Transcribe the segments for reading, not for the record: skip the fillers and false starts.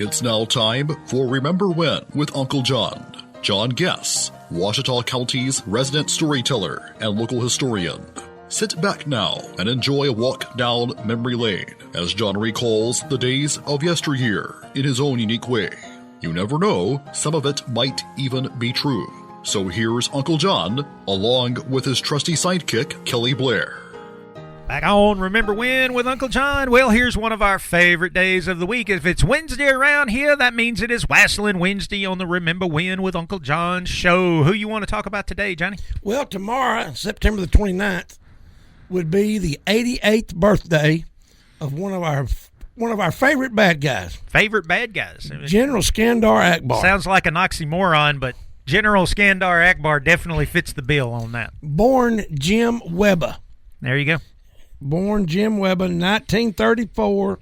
It's now time for Remember When with Uncle John. John Guess, Ouachita County's resident storyteller and local historian. Sit back now and enjoy a walk down memory lane as John recalls the days of yesteryear in his own unique way. You never know, some of it might even be true. So here's Uncle John, along with his trusty sidekick, Kelly Blair. Back on Remember When with Uncle John. Well, here's one of our favorite days of the week. If it's Wednesday around here, that means it is Wassling Wednesday on the Remember When with Uncle John show. Who you want to talk about today, Johnny? Well, tomorrow, September the 29th, would be the 88th birthday of one of our favorite bad guys. Favorite bad guys? General Skandor Akbar. Sounds like an oxymoron, but General Skandor Akbar definitely fits the bill on that. Born Jim Weber. There you go. Born Jim Weber, 1934,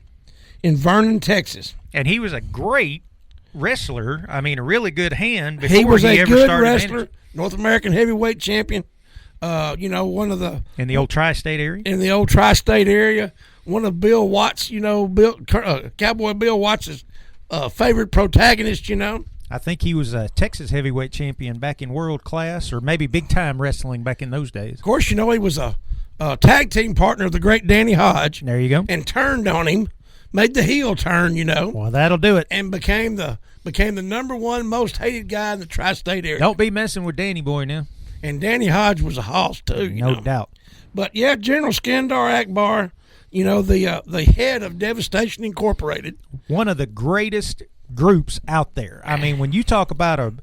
in Vernon, Texas. And he was a great wrestler. I mean, a really good hand before he was a ever good started wrestler, managing. North American heavyweight champion. One of the in the old tri-state area. In the old tri-state area, one of Bill Watts, Cowboy Bill Watts' favorite protagonist. I think he was a Texas heavyweight champion back in world class, or maybe big time wrestling back in those days. Of course, he was a tag team partner of the great Danny Hodge. There you go. And turned on him, made the heel turn, Well, that'll do it. And became the number one most hated guy in the tri-state area. Don't be messing with Danny boy now. And Danny Hodge was a hoss too, No doubt. But yeah, General Skandor Akbar, the head of Devastation Incorporated. One of the greatest groups out there. I mean, when you talk about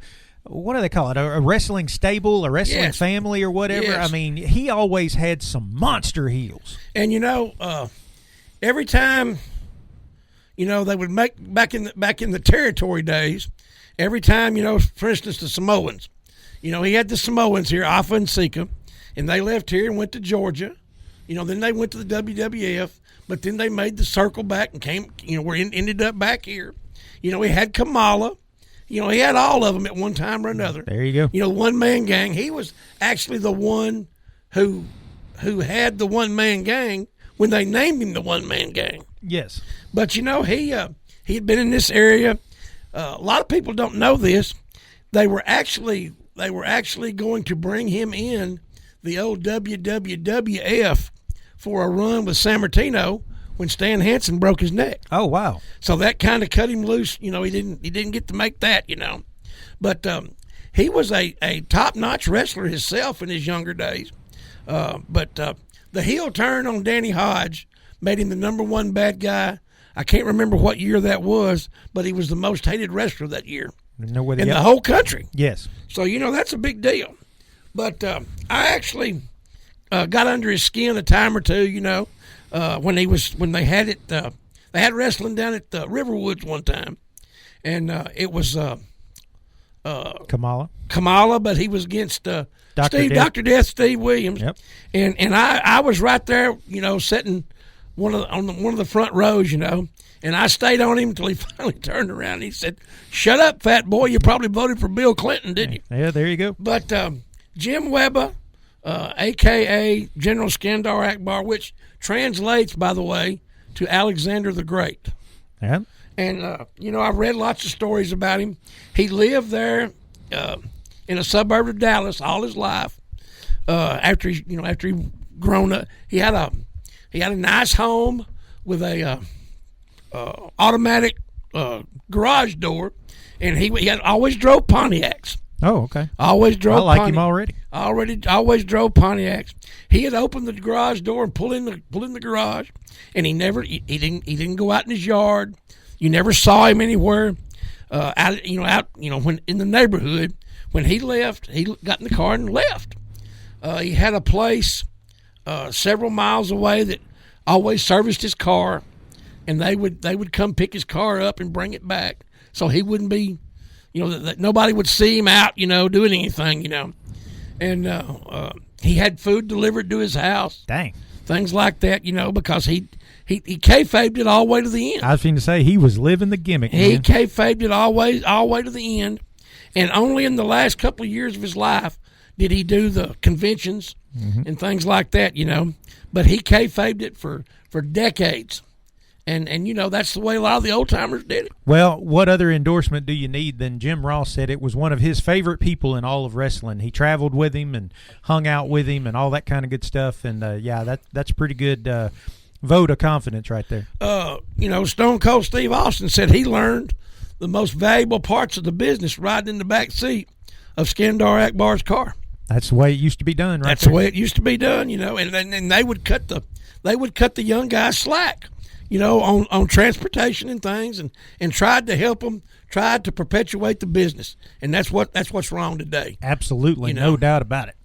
what do they call it? A wrestling stable, a wrestling family, or whatever. Yes. I mean, he always had some monster heels. And every time, they would make back in the territory days. Every time, for instance, the Samoans. He had the Samoans here, Alpha and Sika, and they left here and went to Georgia. Then they went to the WWF, but then they made the circle back and came. Ended up back here. He had Kamala. He had all of them at one time or another. There you go. One-man gang. He was actually the one who had the one-man gang when they named him the one-man gang. Yes. But, he had been in this area. A lot of people don't know this. They were actually going to bring him in the old WWF for a run with Sammartino when Stan Hansen broke his neck. Oh, wow. So that kind of cut him loose. He didn't get to make that, But he was a top-notch wrestler himself in his younger days. But the heel turn on Danny Hodge made him the number one bad guy. I can't remember what year that was, but he was the most hated wrestler that year in the whole country. Yes. So, that's a big deal. But I actually got under his skin a time or two, when they had wrestling down at Riverwoods one time, and it was Kamala, but he was against Dr. Death, Steve Williams. Yep. And I was right there, sitting one of the front rows, and I stayed on him until he finally turned around and he said, "Shut up, fat boy! You probably voted for Bill Clinton, didn't you?" Yeah, there you go. But Jim Weber, a.k.a. General Skandor Akbar, which translates, by the way, to Alexander the Great. Yeah. And, I've read lots of stories about him. He lived there in a suburb of Dallas all his life. After he grown up, he had a nice home with a automatic garage door, and he had always drove Pontiacs. Oh, okay. Always drove. I like him already. Always drove Pontiacs. He had opened the garage door and pull in the garage, and he didn't go out in his yard. You never saw him anywhere. When in the neighborhood. When he left, he got in the car and left. He had a place several miles away that always serviced his car, and they would come pick his car up and bring it back, so he wouldn't be. That nobody would see him out, doing anything, And he had food delivered to his house. Dang. Things like that, because he kayfabed it all the way to the end. I was going to say, he was living the gimmick. He kayfabed it all the way to the end. And only in the last couple of years of his life did he do the conventions and things like that, But he kayfabed it for decades. And that's the way a lot of the old timers did it. Well, what other endorsement do you need than Jim Ross said it was one of his favorite people in all of wrestling. He traveled with him and hung out with him and all that kind of good stuff. And, that's a pretty good vote of confidence right there. Stone Cold Steve Austin said he learned the most valuable parts of the business riding in the back seat of Skandor Akbar's car. That's the way it used to be done, right? That's the way it used to be done, and they would cut the young guys slack, on transportation and things, and tried to help them, tried to perpetuate the business, and that's what's wrong today. Absolutely, no doubt about it.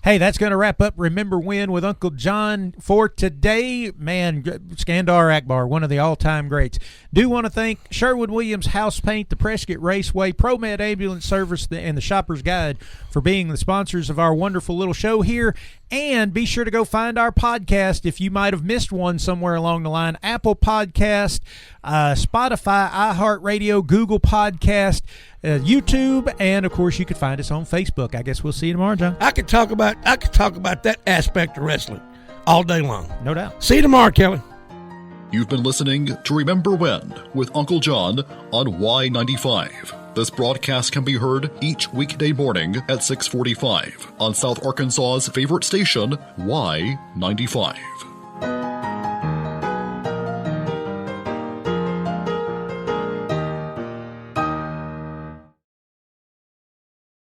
Hey, that's going to wrap up Remember When with Uncle John for today. Man, Skandor Akbar, one of the all-time greats. Do want to thank Sherwin-Williams House Paint, the Prescott Raceway, ProMed Ambulance Service, and the Shopper's Guide for being the sponsors of our wonderful little show here. And be sure to go find our podcast if you might have missed one somewhere along the line. Apple Podcast, Spotify, iHeartRadio, Google Podcast, YouTube, and of course you could find us on Facebook. I guess we'll see you tomorrow, John. I could talk about that aspect of wrestling all day long. No doubt. See you tomorrow, Kelly. You've been listening to Remember When with Uncle John on Y95. This broadcast can be heard each weekday morning at 6:45 on South Arkansas's favorite station, Y95.